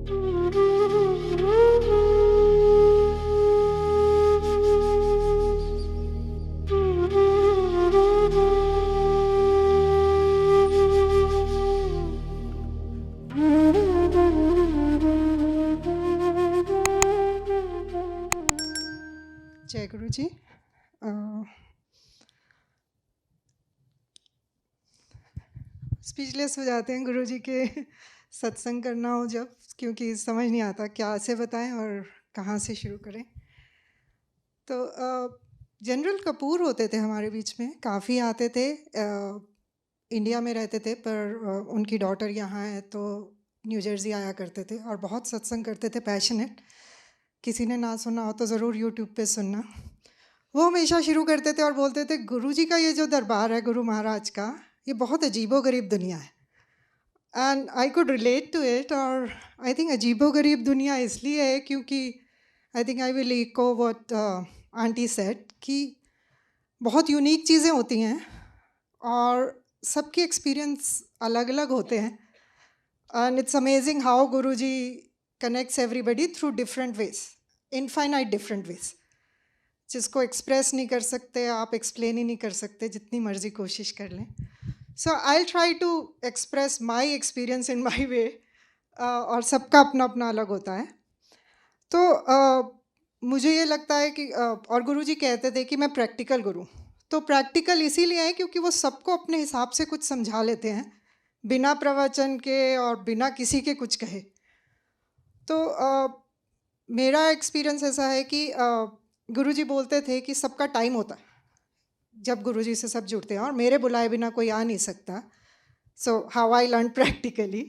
जय गुरु जी। स्पीचलेस हो जाते हैं गुरु जी के सत्संग करना हो जब, क्योंकि समझ नहीं आता क्या से बताएं और कहाँ से शुरू करें। तो जनरल कपूर होते थे हमारे बीच में, काफ़ी आते थे। इंडिया में रहते थे पर उनकी डॉटर यहाँ है तो न्यू जर्सी आया करते थे और बहुत सत्संग करते थे, पैशनेट। किसी ने ना सुना हो तो ज़रूर यूट्यूब पे सुनना। वो हमेशा शुरू करते थे और बोलते थे, गुरु जी का ये जो दरबार है गुरु महाराज का, ये बहुत अजीबो-गरीब दुनिया है। And I could relate to it. और आई थिंक अजीबो-गरीब दुनिया इसलिए है क्योंकि I think I will echo what aunty said कि बहुत यूनिक चीज़ें होती हैं और सबके एक्सपीरियंस अलग अलग होते हैं। And it's amazing how Guru ji connects everybody through different ways, infinite different ways, जिसको एक्सप्रेस नहीं कर सकते आप, एक्सप्लेन ही नहीं कर सकते, जितनी मर्जी कोशिश कर लें। So I try to express my experience in my way, और सबका अपना अपना अलग होता है। तो मुझे ये लगता है कि और गुरुजी कहते थे कि मैं प्रैक्टिकल गुरु। तो प्रैक्टिकल इसीलिए है क्योंकि वो सबको अपने हिसाब से कुछ समझा लेते हैं, बिना प्रवचन के और बिना किसी के कुछ कहे। तो मेरा एक्सपीरियंस ऐसा है कि गुरुजी बोलते थे कि सबका टाइम होता है जब गुरुजी से सब जुड़ते हैं और मेरे बुलाए बिना कोई आ नहीं सकता। So how I learn practically,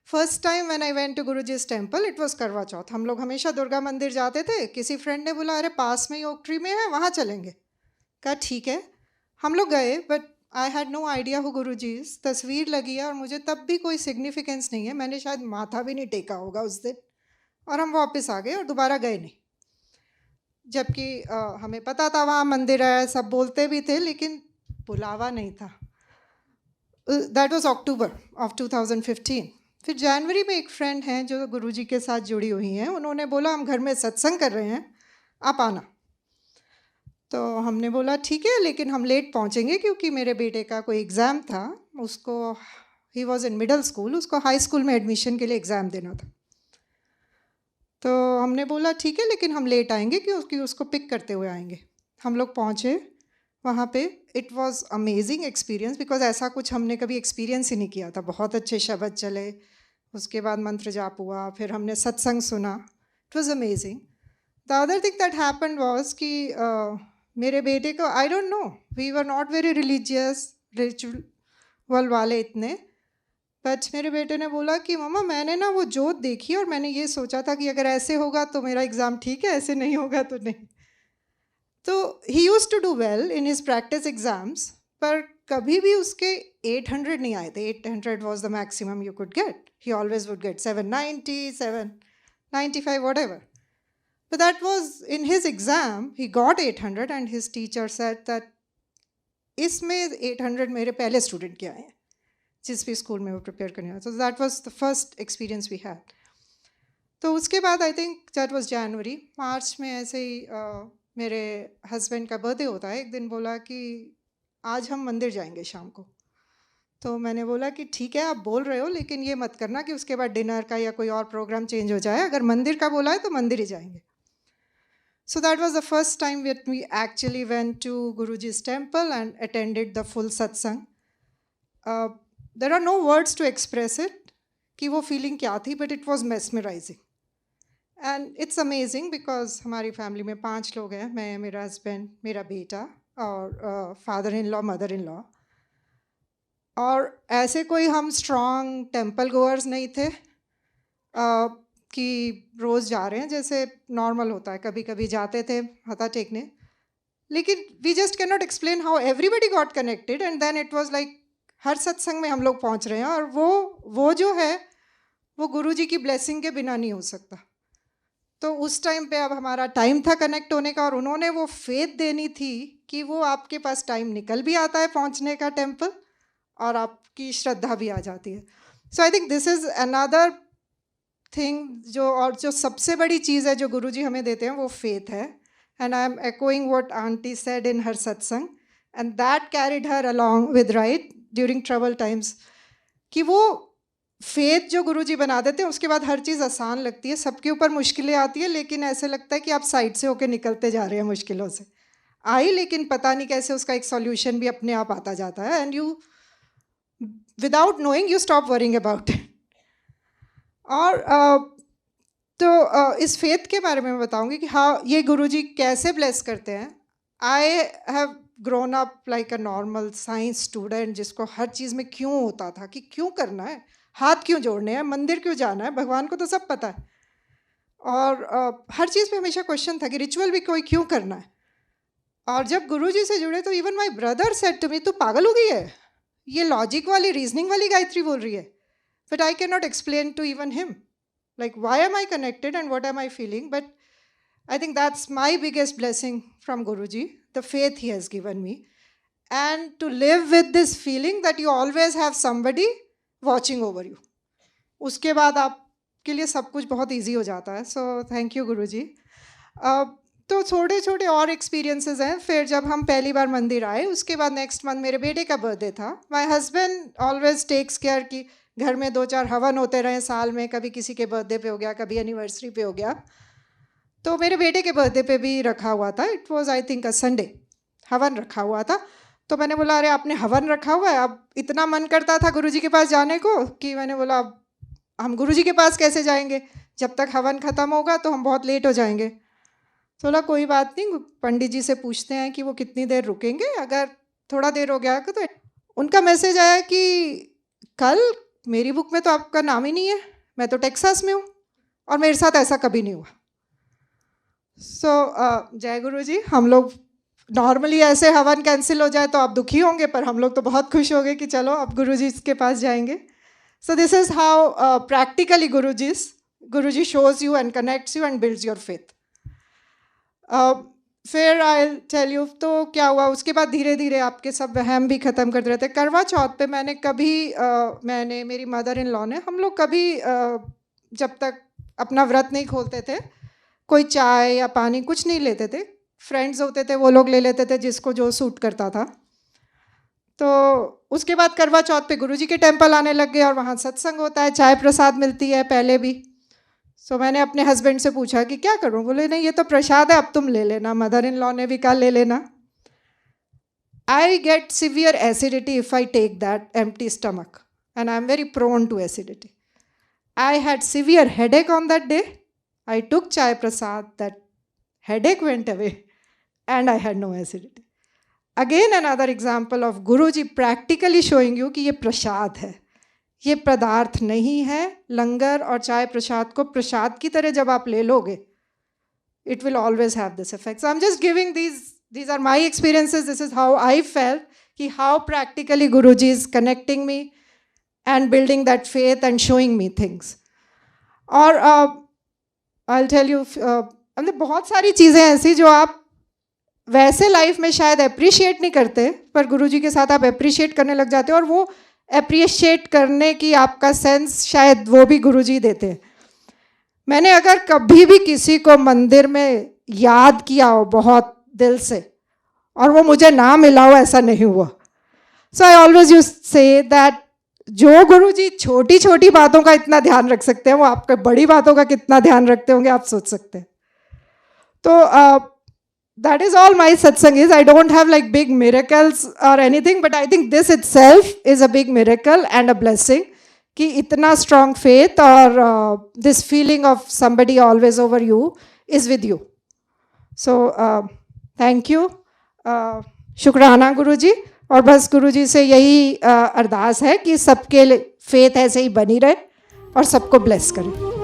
first time when I went to Guruji's temple, it was Karva Chauth. हम लोग हमेशा दुर्गा मंदिर जाते थे, किसी फ्रेंड ने बोला अरे पास में ही ओक ट्री में है, वहाँ चलेंगे। कहा ठीक है, हम लोग गए। But I had no idea who Guruji's. तस्वीर लगी है और मुझे तब भी कोई सिग्निफिकेंस नहीं है, मैंने शायद माथा भी नहीं टेका होगा उस दिन, और हम वापस आ गए और दोबारा गए नहीं। जबकि हमें पता था वहाँ मंदिर है, सब बोलते भी थे, लेकिन बुलावा नहीं था। That was October of 2015। फिर जनवरी में एक फ्रेंड हैं जो गुरुजी के साथ जुड़ी हुई हैं, उन्होंने बोला हम घर में सत्संग कर रहे हैं, आप आना। तो हमने बोला ठीक है, लेकिन हम लेट पहुंचेंगे क्योंकि मेरे बेटे का कोई एग्ज़ाम था, उसको, he was in middle school, उसको हाई स्कूल में एडमिशन के लिए एग्ज़ाम देना था। तो हमने बोला ठीक है, लेकिन हम लेट आएंगे क्योंकि उसको पिक करते हुए आएंगे। हम लोग पहुँचे वहाँ पे। It was amazing experience because ऐसा कुछ हमने कभी एक्सपीरियंस ही नहीं किया था। बहुत अच्छे शब्द चले, उसके बाद मंत्र जाप हुआ, फिर हमने सत्संग सुना। It was amazing. The other thing that happened was कि मेरे बेटे को, I don't know, we were not very religious, ritual वाले इतने। बट मेरे बेटे ने बोला कि मम्मा मैंने ना वो जोत देखी और मैंने ये सोचा था कि अगर ऐसे होगा तो मेरा एग्ज़ाम ठीक है, ऐसे नहीं होगा तो नहीं। तो he use to do well in his practice exams, पर कभी भी उसके 800 नहीं आए थे। 800 was the maximum you could get. He always would get 790, 795, whatever. But that was in his exam, he got 800 and his teacher said that इसमें 800 मेरे पहले स्टूडेंट के आए हैं जिस भी स्कूल में वो प्रिपेयर करने आया। तो that was the first experience we had. तो उसके बाद I think that was January. March में ऐसे ही मेरे हस्बैंड का बर्थडे होता है। एक दिन बोला कि आज हम मंदिर जाएंगे शाम को। तो मैंने बोला कि ठीक है आप बोल रहे हो, लेकिन ये मत करना कि उसके बाद डिनर का या कोई और प्रोग्राम चेंज हो जाए। अगर मंदिर का बोला है तो मंदिर ही जाएंगे। So that was the first time that we actually went to Guruji's temple and attended the full satsang. There are no words to express it कि वो फीलिंग क्या थी, but it was mesmerising and it's amazing because हमारी family में 5 लोग हैं, मैं, मेरा हस्बैंड, मेरा बेटा और father in law, mother in law. और ऐसे कोई हम स्ट्रॉन्ग टेम्पल गोअर्स नहीं थे कि रोज़ जा रहे हैं, जैसे नॉर्मल होता है, कभी कभी जाते थे हथा टेकने। लेकिन we just can not explain how everybody got connected and then it was like हर सत्संग में हम लोग पहुँच रहे हैं और वो जो है वो गुरु जी की ब्लेसिंग के बिना नहीं हो सकता। तो उस टाइम पे अब हमारा टाइम था कनेक्ट होने का और उन्होंने वो फेथ देनी थी कि वो आपके पास टाइम निकल भी आता है पहुंचने का टेम्पल और आपकी श्रद्धा भी आ जाती है। So I think this is another thing जो सबसे बड़ी चीज़ है जो गुरुजी हमें देते हैं वो फेथ है. And I M echoing what aunty said in her satsang, and that carried her along with right during trouble times. कि वो फेथ जो गुरुजी बना देते हैं उसके बाद हर चीज़ आसान लगती है. सबके ऊपर मुश्किलें आती है लेकिन ऐसे लगता है कि आप साइड से होके निकलते जा रहे हैं मुश्किलों से. आई लेकिन पता नहीं कैसे उसका एक सॉल्यूशन भी अपने आप आता जाता है. And you without knowing you stop worrying about it. और इस फेथ के बारे में मैं बताऊंगी कि हाँ ये गुरुजी कैसे ब्लेस करते हैं. I have grown up like a normal science student जिसको हर चीज़ में क्यों होता था कि क्यों करना है, हाथ क्यों जोड़ने हैं, मंदिर क्यों जाना है, भगवान को तो सब पता है. और हर चीज़ पे हमेशा क्वेश्चन था कि रिचुअल भी कोई क्यों करना है. और जब गुरुजी से जुड़े तो even my brother said to me, तू पागल हो गई है, ये लॉजिक वाली रीजनिंग वाली गायत्री बोल रही है. But I can not explain to even him like why am I connected and what am I feeling. But I think that's my biggest blessing from Guruji, the faith he has given me, and to live with this feeling that you always have somebody watching over you. उसके बाद आपके लिए सब कुछ बहुत easy हो जाता है. सो थैंक यू गुरुजी. तो छोटे छोटे और एक्सपीरियंसेस हैं. फिर जब हम पहली बार मंदिर आए उसके बाद नेक्स्ट मंथ मेरे बेटे का बर्थडे था. My husband always takes care कि घर में 2-4 हवन होते रहे साल में, कभी किसी के बर्थडे पे हो गया, कभी एनिवर्सरी पे हो गया. तो मेरे बेटे के बर्थडे पे भी रखा हुआ था. It was I think a Sunday, हवन रखा हुआ था. तो मैंने बोला अरे आपने हवन रखा हुआ है, अब इतना मन करता था गुरुजी के पास जाने को कि मैंने बोला अब हम गुरुजी के पास कैसे जाएंगे, जब तक हवन ख़त्म होगा तो हम बहुत लेट हो जाएंगे. तो बोला कोई बात नहीं, पंडित जी से पूछते हैं कि वो कितनी देर रुकेंगे, अगर थोड़ा देर हो गया तो उनका मैसेज आया कि कल मेरी बुक में तो आपका नाम ही नहीं है, मैं तो टेक्सास में हूँ और मेरे साथ ऐसा कभी नहीं हुआ. सो जय गुरु जी. हम लोग नॉर्मली ऐसे हवन कैंसिल हो जाए तो आप दुखी होंगे, पर हम लोग तो बहुत खुश हो गए कि चलो अब गुरु जी के पास जाएंगे. So this is how practically Guru ji shows you and connects you and builds your faith. फिर आई टेल यू तो क्या हुआ उसके बाद धीरे धीरे आपके सब वहम भी ख़त्म करते रहते. करवा चौथ पे मैंने कभी मैंने मेरी मदर इन लॉ ने हम लोग कभी जब तक अपना व्रत नहीं खोलते थे कोई चाय या पानी कुछ नहीं लेते थे. फ्रेंड्स होते थे वो लोग ले लेते थे जिसको जो सूट करता था. तो उसके बाद करवा चौथ पे गुरुजी के टेम्पल आने लग गए और वहाँ सत्संग होता है, चाय प्रसाद मिलती है पहले भी. सो मैंने अपने हस्बैंड से पूछा कि क्या करूं. बोले नहीं ये तो प्रसाद है, अब तुम ले लेना. मदर इन लॉ ने भी कहा ले लेना. I get severe acidity if I take that empty stomach and I am very prone to acidity. I had severe headache on that day. I took chai prasad, that headache went away and I had no acidity. Again another example of Guruji practically showing you कि ये प्रसाद है, ये पदार्थ नहीं है. लंगर और चाय प्रसाद को प्रसाद की तरह जब आप ले लोगे it will always have this effect. So I'm just giving these are my experiences. This is how I felt कि how practically Guruji is connecting me and building that faith and showing me things. और I'll tell you मतलब बहुत सारी चीज़ें ऐसी जो आप वैसे लाइफ में शायद अप्रिशिएट नहीं करते, पर गुरुजी के साथ आप अप्रिशिएट करने लग जाते हो और वो अप्रिशिएट करने की आपका सेंस शायद वो भी गुरुजी देते हैं. मैंने अगर कभी भी किसी को मंदिर में याद किया हो बहुत दिल से और वो मुझे ना मिला हो, ऐसा नहीं हुआ. So I always use say that जो गुरुजी छोटी छोटी बातों का इतना ध्यान रख सकते हैं वो आपके बड़ी बातों का कितना ध्यान रखते होंगे आप सोच सकते हैं. So that is all my satsang is. I don't have like big miracles or anything, but I think this itself is a big miracle and a blessing. कि इतना strong faith और this feeling of somebody always over you is with you. So thank you. शुक्राना गुरुजी. और बस गुरुजी से यही अरदास है कि सबके faith ऐसे ही बनी रहे और सबको bless करें.